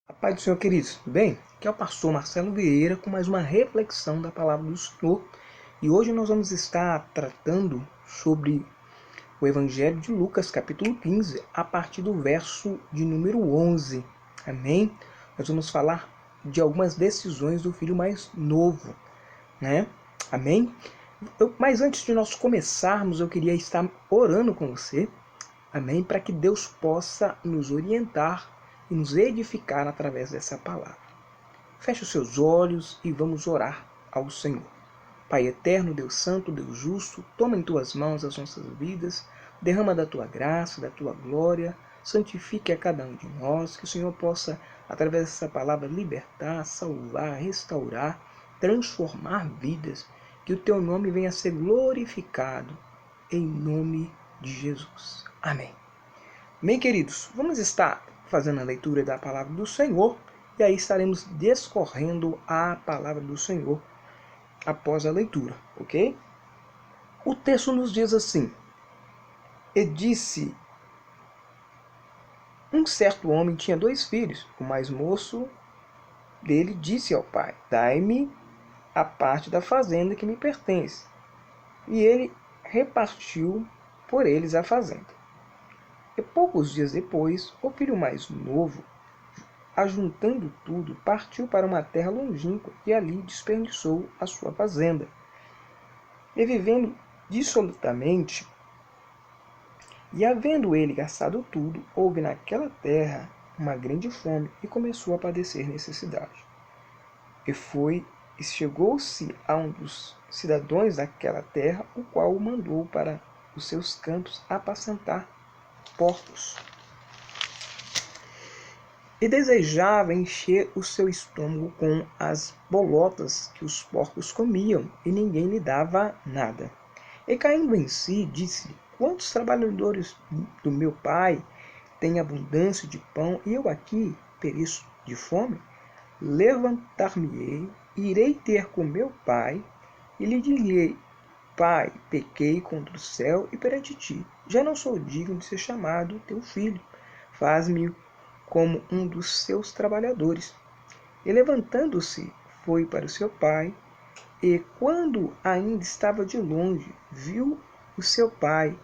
A paz do Senhor, queridos. Tudo bem? Aqui é o pastor Marcelo Vieira com mais uma reflexão da palavra do Senhor. E hoje nós vamos estar tratando sobre o Evangelho de Lucas, capítulo 15, a partir do verso de número 11. Amém? Nós vamos falar de algumas decisões do filho mais novo, né? Amém? Mas antes de nós começarmos, eu queria estar orando com você, amém? Para que Deus possa nos orientar e nos edificar através dessa palavra. Feche os seus olhos e vamos orar ao Senhor. Pai eterno, Deus santo, Deus justo, toma em tuas mãos as nossas vidas, derrama da tua graça, da tua glória, santifique a cada um de nós, que o Senhor possa, através dessa palavra, libertar, salvar, restaurar, transformar vidas, que o teu nome venha a ser glorificado, em nome de Jesus. Amém. Bem, queridos, vamos estar fazendo a leitura da palavra do Senhor e aí estaremos discorrendo a palavra do Senhor após a leitura, ok? O texto nos diz assim: E disse, um certo homem tinha 2 filhos. O mais moço dele disse ao pai: Dai-me a parte da fazenda que me pertence. E ele repartiu por eles a fazenda. E poucos dias depois, o filho mais novo, ajuntando tudo, partiu para uma terra longínqua e ali desperdiçou a sua fazenda. E vivendo dissolutamente, e havendo ele gastado tudo, houve naquela terra uma grande fome e começou a padecer necessidade. E chegou-se a um dos cidadãos daquela terra, o qual o mandou para os seus campos apacentar porcos. E desejava encher o seu estômago com as bolotas que os porcos comiam, e ninguém lhe dava nada. E caindo em si, disse: Quantos trabalhadores do meu pai têm abundância de pão, e eu aqui pereço de fome? Levantar-me-ei, irei ter com meu pai, e lhe direi: Pai, pequei contra o céu e perante ti. Já não sou digno de ser chamado teu filho. Faz-me como um dos seus trabalhadores. E levantando-se, foi para o seu pai, e quando ainda estava de longe, viu o seu pai,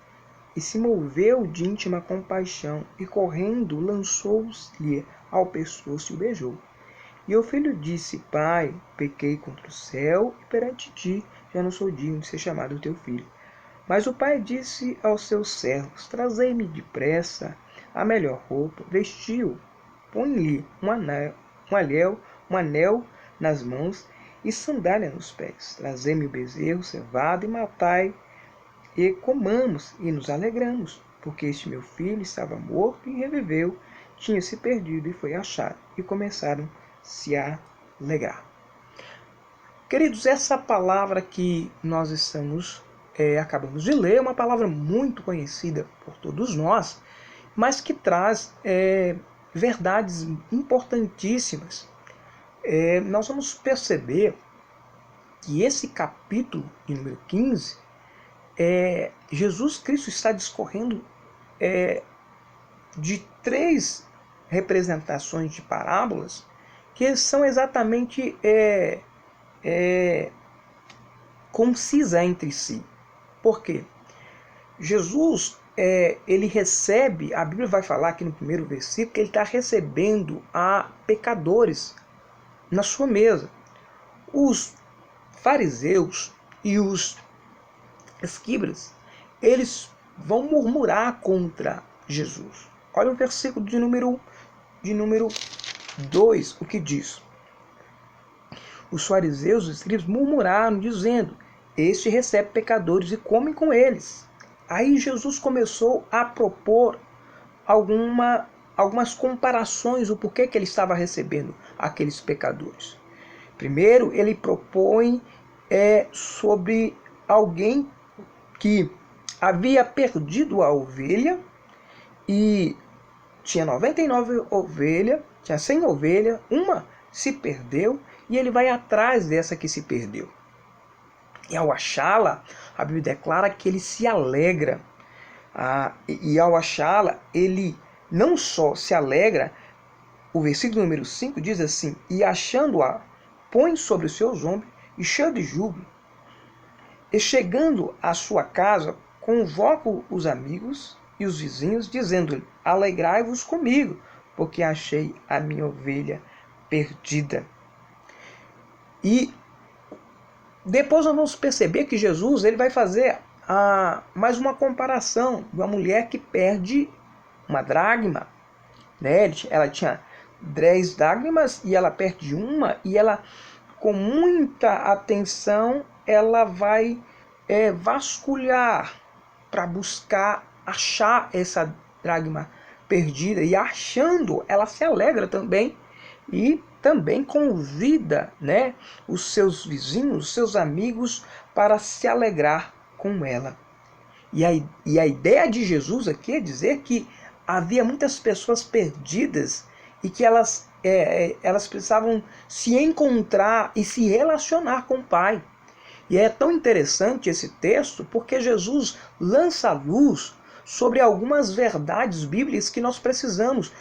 e se moveu de íntima compaixão, e correndo lançou-lhe ao pescoço e o beijou. E o filho disse: Pai, pequei contra o céu e perante ti, já não sou digno de ser chamado teu filho. Mas o pai disse aos seus servos: Trazei-me depressa a melhor roupa, vestiu, põe-lhe um anel nas mãos e sandália nos pés. Trazei-me o bezerro cevado e matai, e comamos e nos alegramos, porque este meu filho estava morto e reviveu, tinha se perdido e foi achado. E começaram a se alegrar. Queridos, essa palavra que nós acabamos de ler é uma palavra muito conhecida por todos nós, mas que traz verdades importantíssimas. Nós vamos perceber que esse capítulo de número 15, Jesus Cristo está discorrendo de 3 representações de parábolas que são exatamente concisas entre si. Por quê? Jesus, ele recebe, a Bíblia vai falar aqui no primeiro versículo, que ele está recebendo a pecadores na sua mesa. Os fariseus e os escribas, eles vão murmurar contra Jesus. Olha o versículo de número 2, o que diz. Os fariseus e os escribas murmuraram, dizendo: Este recebe pecadores e come com eles. Aí Jesus começou a propor algumas comparações, o porquê que ele estava recebendo aqueles pecadores. Primeiro, ele propõe sobre alguém que havia perdido a ovelha e tinha 99 ovelhas, tinha 100 ovelhas, uma se perdeu e ele vai atrás dessa que se perdeu. E ao achá-la, a Bíblia declara que ele se alegra. E ao achá-la, ele não só se alegra, o versículo número 5 diz assim: e achando-a, põe sobre os seus ombros, e cheio de júbilo, e chegando à sua casa, convoca os amigos e os vizinhos, dizendo-lhe: alegrai-vos comigo, porque achei a minha ovelha perdida. E depois nós vamos perceber que Jesus ele vai fazer mais uma comparação de uma mulher que perde uma dracma, né? Ela tinha 10 dracmas e ela perde uma, e ela, com muita atenção, ela vai vasculhar para buscar achar essa dracma perdida, e achando, ela se alegra também, e também convida, né, os seus vizinhos, os seus amigos, para se alegrar com ela. E a ideia de Jesus aqui é dizer que havia muitas pessoas perdidas e que elas precisavam se encontrar e se relacionar com o Pai. E é tão interessante esse texto porque Jesus lança a luz sobre algumas verdades bíblicas que nós precisamos,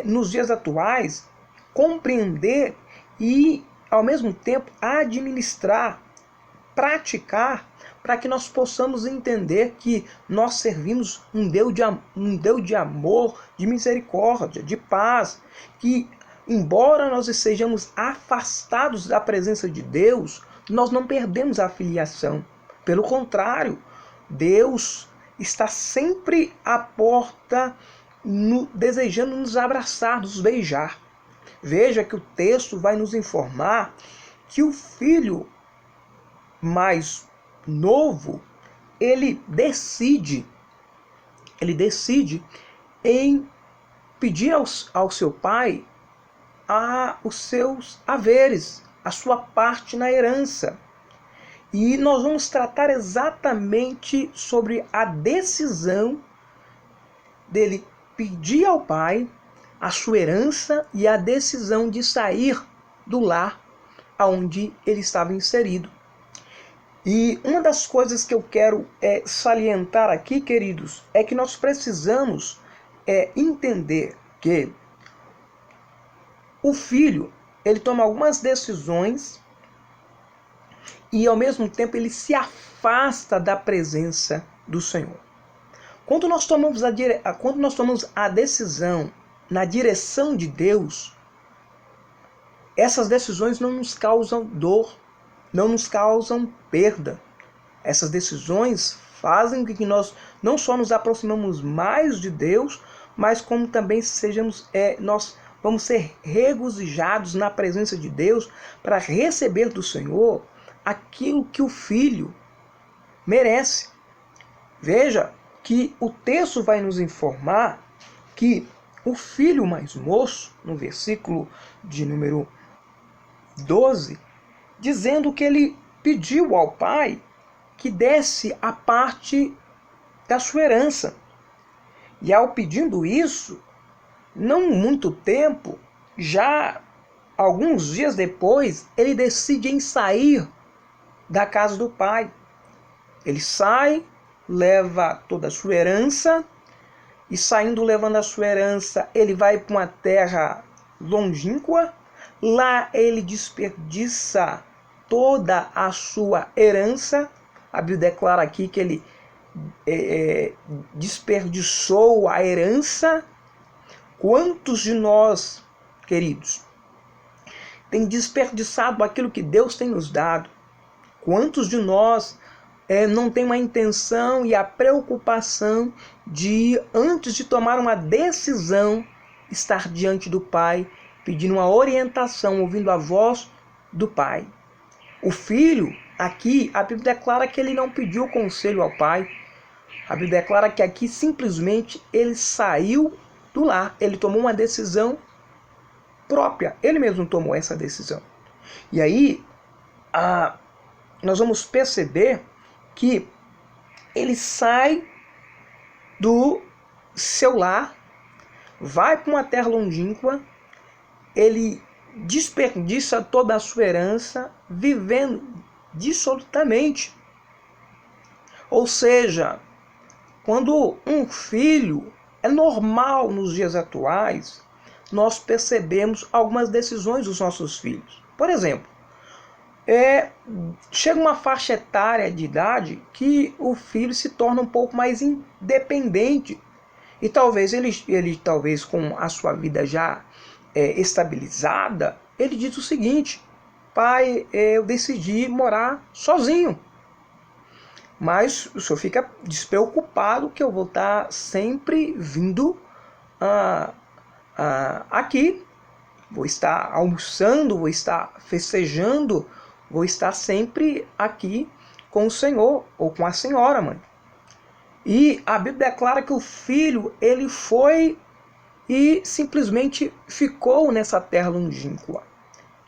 nos dias atuais, compreender e, ao mesmo tempo, administrar, praticar, para que nós possamos entender que nós servimos um Deus de amor, de misericórdia, de paz, que, embora nós estejamos afastados da presença de Deus, nós não perdemos a filiação. Pelo contrário, Deus está sempre à porta, desejando nos abraçar, nos beijar. Veja que o texto vai nos informar que o filho mais novo, ele decide em pedir ao seu pai os seus haveres, a sua parte na herança. E nós vamos tratar exatamente sobre a decisão dele pedir ao pai a sua herança e a decisão de sair do lar onde ele estava inserido. E uma das coisas que eu quero salientar aqui, queridos, é que nós precisamos entender que o filho, ele toma algumas decisões e, ao mesmo tempo, ele se afasta da presença do Senhor. Quando nós tomamos a decisão na direção de Deus, essas decisões não nos causam dor, não nos causam perda. Essas decisões fazem com que nós não só nos aproximamos mais de Deus, mas como também nós vamos ser regozijados na presença de Deus para receber do Senhor aquilo que o filho merece. Veja que o texto vai nos informar que o filho mais moço, no versículo de número 12, dizendo que ele pediu ao pai que desse a parte da sua herança. E ao pedindo isso, não muito tempo, já alguns dias depois, ele decide em sair da casa do pai. Ele sai, leva toda a sua herança, e saindo levando a sua herança, ele vai para uma terra longínqua. Lá ele desperdiça toda a sua herança. A Bíblia declara aqui que ele desperdiçou a herança. Quantos de nós, queridos, tem desperdiçado aquilo que Deus tem nos dado? Quantos de nós não tem uma intenção e a preocupação de, antes de tomar uma decisão, estar diante do Pai, pedindo uma orientação, ouvindo a voz do Pai? O filho, aqui, a Bíblia declara que ele não pediu conselho ao pai. A Bíblia declara que aqui simplesmente ele saiu do lar. Ele tomou uma decisão própria. Ele mesmo tomou essa decisão. E aí, nós vamos perceber que ele sai do seu lar, vai para uma terra longínqua, ele desperdiça toda a sua herança, vivendo dissolutamente. Ou seja, quando um filho, é normal nos dias atuais, nós percebemos algumas decisões dos nossos filhos. Por exemplo, chega uma faixa etária de idade que o filho se torna um pouco mais independente. E talvez ele talvez com a sua vida já estabilizada, ele diz o seguinte: pai, eu decidi morar sozinho. Mas o senhor fica despreocupado que eu vou estar sempre vindo aqui. Vou estar almoçando, vou estar festejando, vou estar sempre aqui com o senhor ou com a senhora, mãe. E a Bíblia declara que o filho, ele foi e simplesmente ficou nessa terra longínqua.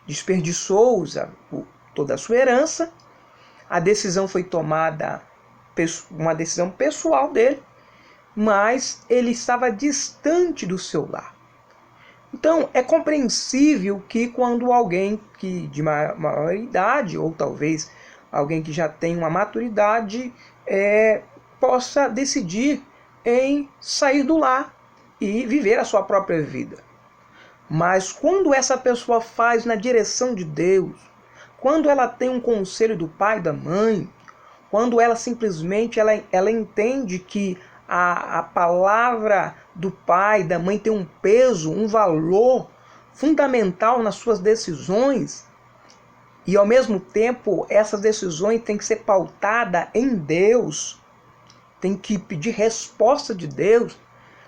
Desperdiçou toda a sua herança. A decisão foi tomada, uma decisão pessoal dele, mas ele estava distante do seu lar. Então, é compreensível que quando alguém que de maior idade, ou talvez alguém que já tem uma maturidade, possa decidir em sair do lar e viver a sua própria vida. Mas quando essa pessoa faz na direção de Deus, quando ela tem um conselho do pai e da mãe, quando ela simplesmente ela entende que a palavra do pai e da mãe tem um peso, um valor fundamental nas suas decisões, e ao mesmo tempo essas decisões têm que ser pautadas em Deus, tem que pedir resposta de Deus.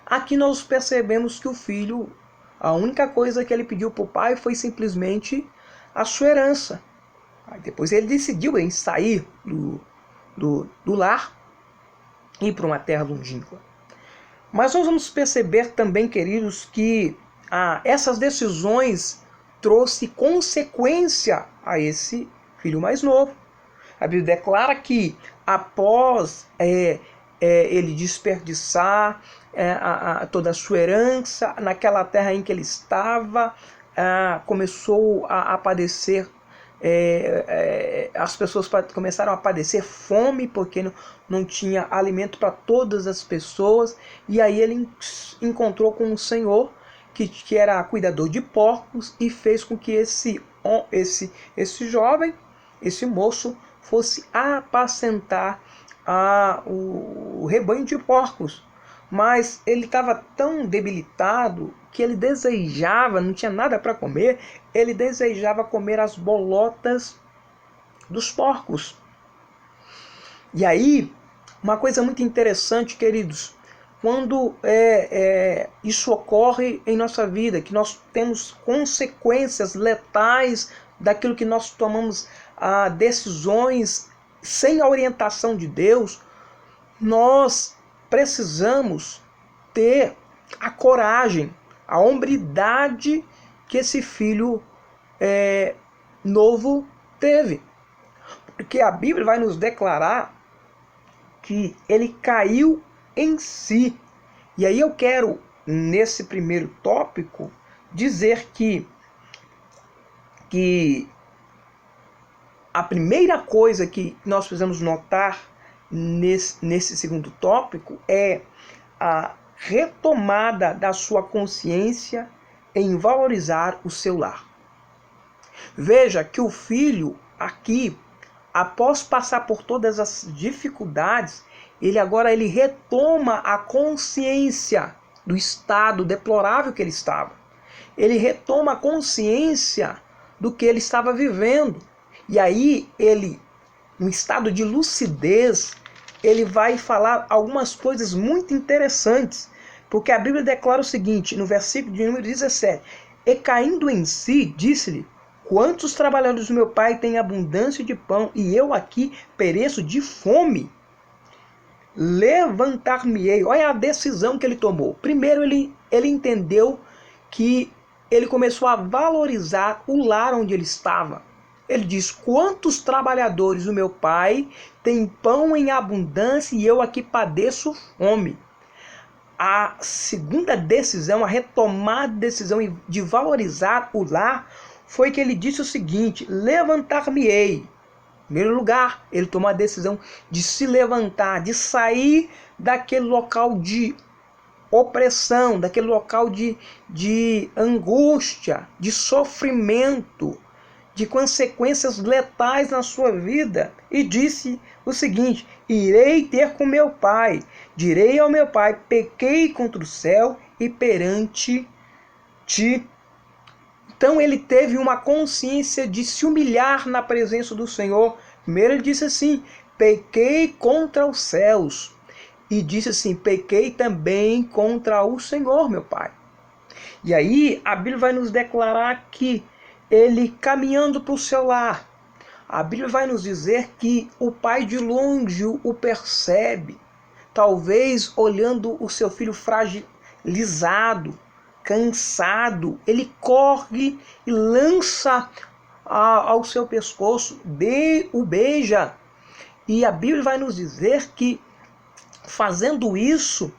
Aqui nós percebemos que o filho, a única coisa que ele pediu para o pai foi simplesmente a sua herança. Aí depois ele decidiu em sair do lar e ir para uma terra longínqua. Mas nós vamos perceber também, queridos, que essas decisões trouxe consequência a esse filho mais novo. A Bíblia declara que após ele desperdiçar toda a sua herança naquela terra em que ele estava, começou a padecer. As pessoas começaram a padecer fome porque não tinha alimento para todas as pessoas, e aí ele encontrou com um senhor que era cuidador de porcos e fez com que esse jovem, esse moço, fosse apacentar o rebanho de porcos. Mas ele estava tão debilitado que ele desejava, não tinha nada para comer, ele desejava comer as bolotas dos porcos. E aí, uma coisa muito interessante, queridos, quando isso ocorre em nossa vida, que nós temos consequências letais daquilo que nós tomamos decisões sem a orientação de Deus, nós precisamos ter a coragem, a hombridade que esse filho novo teve. Porque a Bíblia vai nos declarar que ele caiu em si. E aí eu quero, nesse primeiro tópico, dizer que a primeira coisa que nós precisamos notar nesse segundo tópico é a retomada da sua consciência em valorizar o seu lar. Veja que o filho aqui, após passar por todas as dificuldades, ele retoma a consciência do estado deplorável que ele estava. Ele retoma a consciência do que ele estava vivendo. E aí ele, em estado de lucidez, ele vai falar algumas coisas muito interessantes, porque a Bíblia declara o seguinte, no versículo de número 17: e caindo em si, disse-lhe: quantos trabalhadores do meu pai têm abundância de pão, e eu aqui pereço de fome? Levantar-me-ei. Olha a decisão que ele tomou. Primeiro ele entendeu que ele começou a valorizar o lar onde ele estava. Ele diz: quantos trabalhadores do meu pai têm pão em abundância e eu aqui padeço fome? A segunda decisão, a retomada decisão de valorizar o lar, foi que ele disse o seguinte: levantar-me-ei. Em primeiro lugar, ele tomou a decisão de se levantar, de sair daquele local de opressão, daquele local de angústia, de sofrimento, de consequências letais na sua vida, e disse o seguinte: irei ter com meu pai, direi ao meu pai, pequei contra o céu e perante ti. Então ele teve uma consciência de se humilhar na presença do Senhor. Primeiro ele disse assim: pequei contra os céus. E disse assim: pequei também contra o Senhor, meu pai. E aí a Bíblia vai nos declarar que ele caminhando para o seu lar, a Bíblia vai nos dizer que o pai de longe o percebe, talvez olhando o seu filho fragilizado, cansado, ele corre e lança ao seu pescoço, o beija. E a Bíblia vai nos dizer que, fazendo isso,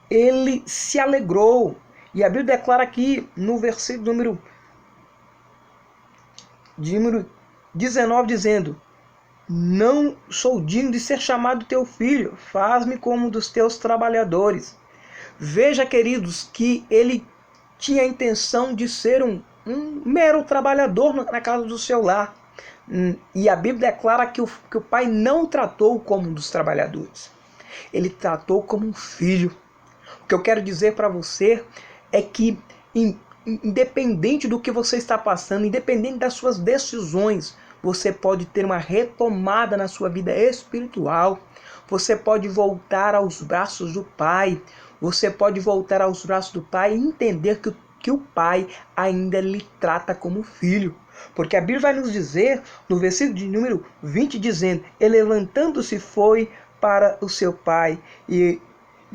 ele se alegrou. E a Bíblia declara aqui no versículo número 19, dizendo: não sou digno de ser chamado teu filho, faz-me como um dos teus trabalhadores. Veja, queridos, que ele tinha a intenção de ser um mero trabalhador na casa do seu lar. E a Bíblia declara que o pai não o tratou como um dos trabalhadores. Ele tratou como um filho. O que eu quero dizer para você é que, independente do que você está passando, independente das suas decisões, você pode ter uma retomada na sua vida espiritual. Você pode voltar aos braços do Pai. Você pode voltar aos braços do Pai e entender que o Pai ainda lhe trata como filho. Porque a Bíblia vai nos dizer, no versículo de número 20, dizendo: e levantando-se foi para o seu pai, e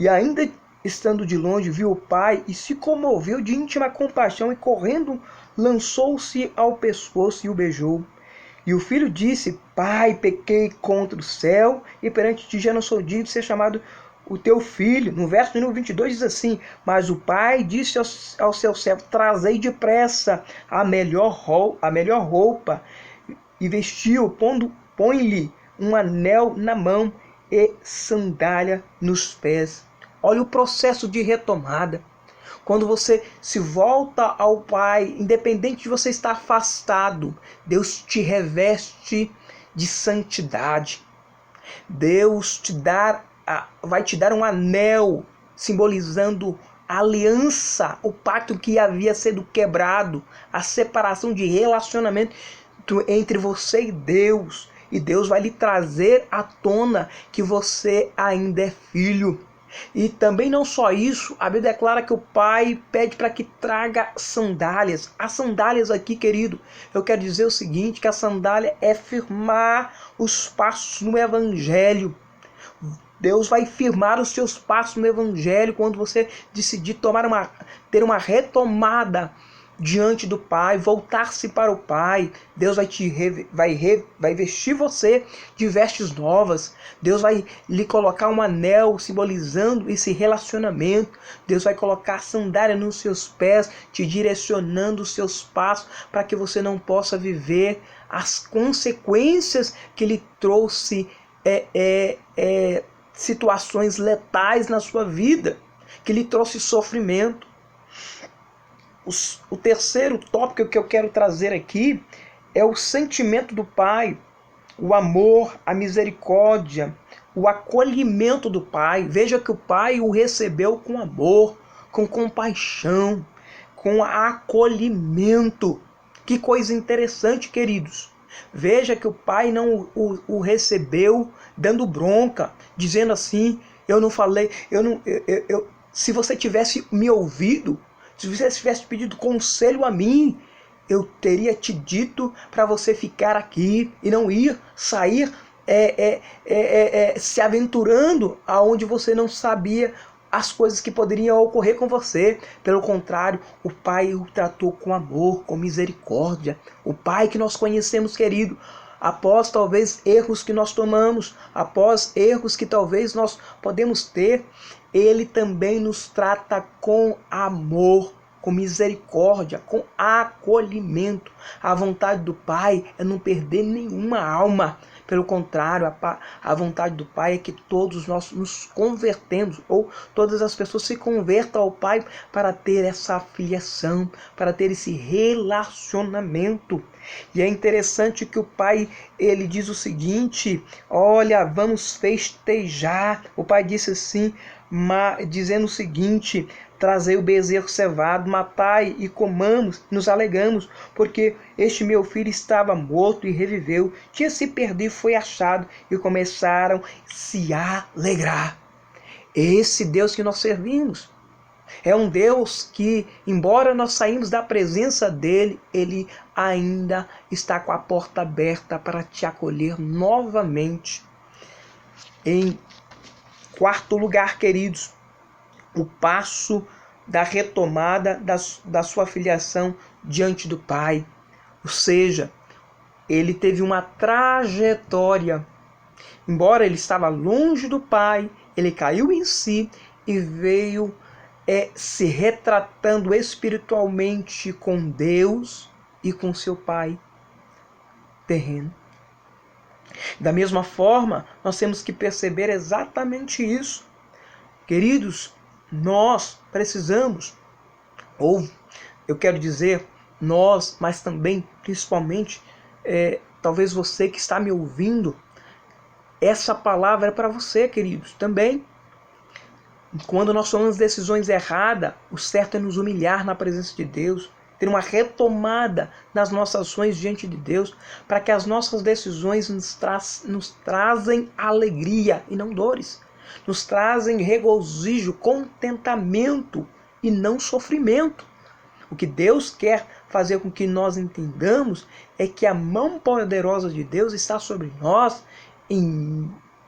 ainda estando de longe, viu o pai e se comoveu de íntima compaixão, e correndo lançou-se ao pescoço e o beijou. E o filho disse: pai, pequei contra o céu e perante ti já não sou digno de ser chamado o teu filho. No verso número 22 diz assim: mas o pai disse ao seu servo: trazei depressa a melhor roupa, e vestiu, põe-lhe um anel na mão e sandália nos pés. Olha o processo de retomada. Quando você se volta ao Pai, independente de você estar afastado, Deus te reveste de santidade. Deus vai te dar um anel simbolizando a aliança, o pacto que havia sido quebrado, a separação de relacionamento entre você e Deus. E Deus vai lhe trazer à tona que você ainda é filho. E também não só isso, a Bíblia declara que o pai pede para que traga sandálias. As sandálias aqui, querido, eu quero dizer o seguinte, que a sandália é firmar os passos no Evangelho. Deus vai firmar os seus passos no Evangelho quando você decidir ter uma retomada diante do Pai, voltar-se para o Pai. Deus vai vestir você de vestes novas. Deus vai lhe colocar um anel simbolizando esse relacionamento. Deus vai colocar sandália nos seus pés, te direcionando os seus passos para que você não possa viver as consequências que lhe trouxe situações letais na sua vida, que lhe trouxe sofrimento. O terceiro tópico que eu quero trazer aqui é o sentimento do Pai, o amor, a misericórdia, o acolhimento do Pai. Veja que o Pai o recebeu com amor, com compaixão, com acolhimento. Que coisa interessante, queridos. Veja que o Pai não o recebeu dando bronca, dizendo assim: eu não falei, se você tivesse me ouvido, se você tivesse pedido conselho a mim, eu teria te dito para você ficar aqui e não sair se aventurando aonde você não sabia as coisas que poderiam ocorrer com você. Pelo contrário, o Pai o tratou com amor, com misericórdia. O Pai que nós conhecemos, querido, após talvez erros que nós tomamos, após erros que talvez nós podemos ter, Ele também nos trata com amor, com misericórdia, com acolhimento. A vontade do Pai é não perder nenhuma alma. Pelo contrário, a vontade do Pai é que todos nós nos convertemos, ou todas as pessoas se convertam ao Pai para ter essa filiação, para ter esse relacionamento. E é interessante que o Pai, ele diz o seguinte: olha, vamos festejar. O Pai disse assim, dizendo o seguinte: trazei o bezerro cevado, matai e comamos, nos alegramos, porque este meu filho estava morto e reviveu, tinha se perdido e foi achado, e começaram a se alegrar. Esse Deus que nós servimos é um Deus que, embora nós saímos da presença dele, ele ainda está com a porta aberta para te acolher novamente. Em quarto lugar, queridos, o passo da retomada da sua filiação diante do Pai. Ou seja, ele teve uma trajetória. Embora ele estava longe do Pai, ele caiu em si e veio se retratando espiritualmente com Deus e com seu Pai terreno. Da mesma forma, nós temos que perceber exatamente isso. Queridos, nós precisamos, ou eu quero dizer nós, mas também, principalmente, talvez você que está me ouvindo, essa palavra é para você, queridos, também. Quando nós tomamos decisões erradas, o certo é nos humilhar na presença de Deus, ter uma retomada das nossas ações diante de Deus, para que as nossas decisões nos trazem alegria e não dores, nos trazem regozijo, contentamento e não sofrimento. O que Deus quer fazer com que nós entendamos é que a mão poderosa de Deus está sobre nós,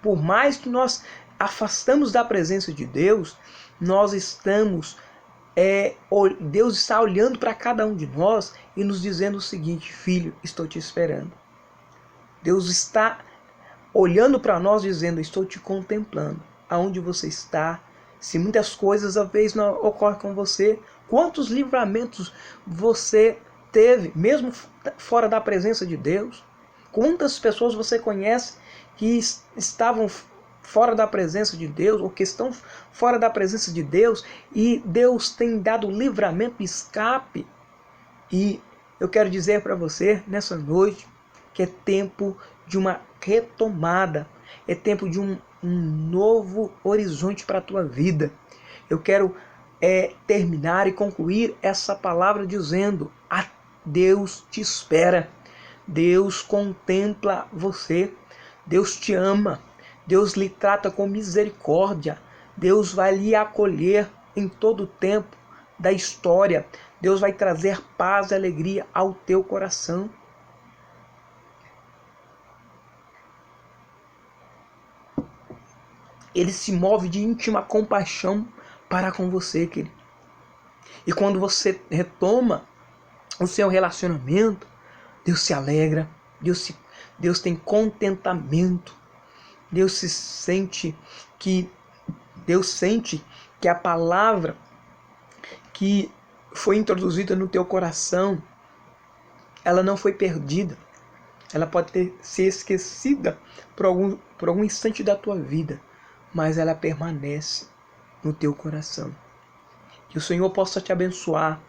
por mais que nós afastamos da presença de Deus, nós estamos Deus está olhando para cada um de nós e nos dizendo o seguinte: filho, estou te esperando. Deus está olhando para nós dizendo: estou te contemplando. Aonde você está? Se muitas coisas às vezes não ocorrem com você, quantos livramentos você teve, mesmo fora da presença de Deus? Quantas pessoas você conhece que estavam fora da presença de Deus, ou que estão fora da presença de Deus, e Deus tem dado livramento e escape? E eu quero dizer para você nessa noite que é tempo de uma retomada, é tempo de um novo horizonte para a tua vida. Eu quero terminar e concluir essa palavra dizendo: Deus te espera, Deus contempla você, Deus te ama, Deus lhe trata com misericórdia, Deus vai lhe acolher em todo o tempo da história, Deus vai trazer paz e alegria ao teu coração. Ele se move de íntima compaixão para com você, querido. E quando você retoma o seu relacionamento, Deus se alegra, Deus tem contentamento, Deus sente que a palavra que foi introduzida no teu coração, ela não foi perdida. Ela pode ter sido esquecida por algum instante da tua vida, mas ela permanece no teu coração. Que o Senhor possa te abençoar,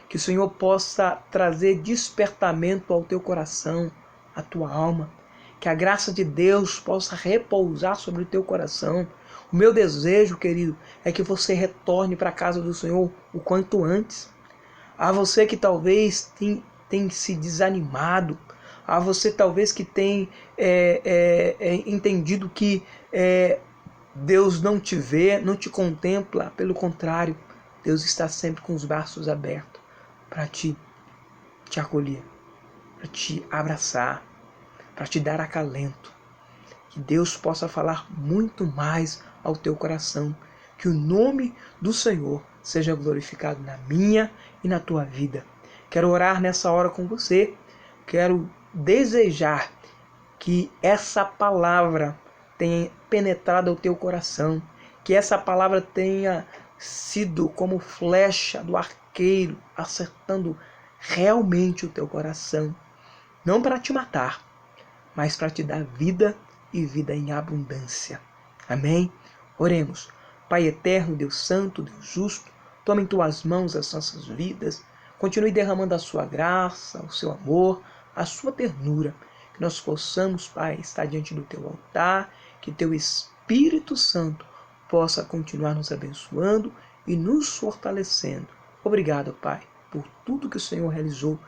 que o Senhor possa trazer despertamento ao teu coração, à tua alma, que a graça de Deus possa repousar sobre o teu coração. O meu desejo, querido, é que você retorne para a casa do Senhor o quanto antes. A você que talvez tem se desanimado, a você talvez que tem entendido que Deus não te vê, não te contempla. Pelo contrário, Deus está sempre com os braços abertos para te acolher, para te abraçar, para te dar acalento. Que Deus possa falar muito mais ao teu coração. Que o nome do Senhor seja glorificado na minha e na tua vida. Quero orar nessa hora com você. Quero desejar que essa palavra tenha penetrado o teu coração. Que essa palavra tenha sido como flecha do arqueiro, acertando realmente o teu coração. Não para te matar, mas para te dar vida e vida em abundância. Amém? Oremos. Pai eterno, Deus santo, Deus justo, tome em tuas mãos as nossas vidas, continue derramando a sua graça, o seu amor, a sua ternura, que nós possamos, Pai, estar diante do teu altar, que teu Espírito Santo possa continuar nos abençoando e nos fortalecendo. Obrigado, Pai, por tudo que o Senhor realizou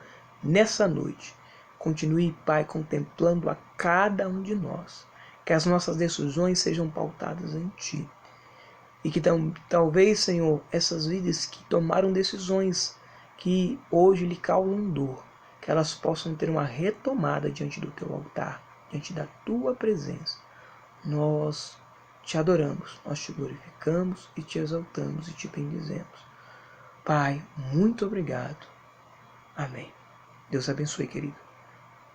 nessa noite. Continue, Pai, contemplando a cada um de nós. Que as nossas decisões sejam pautadas em Ti. E que talvez, Senhor, essas vidas que tomaram decisões que hoje lhe causam dor, que elas possam ter uma retomada diante do Teu altar, diante da Tua presença. Nós te adoramos, nós te glorificamos e te exaltamos e te bendizemos. Pai, muito obrigado. Amém. Deus abençoe, querido.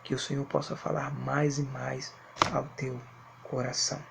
Que o Senhor possa falar mais e mais ao teu coração.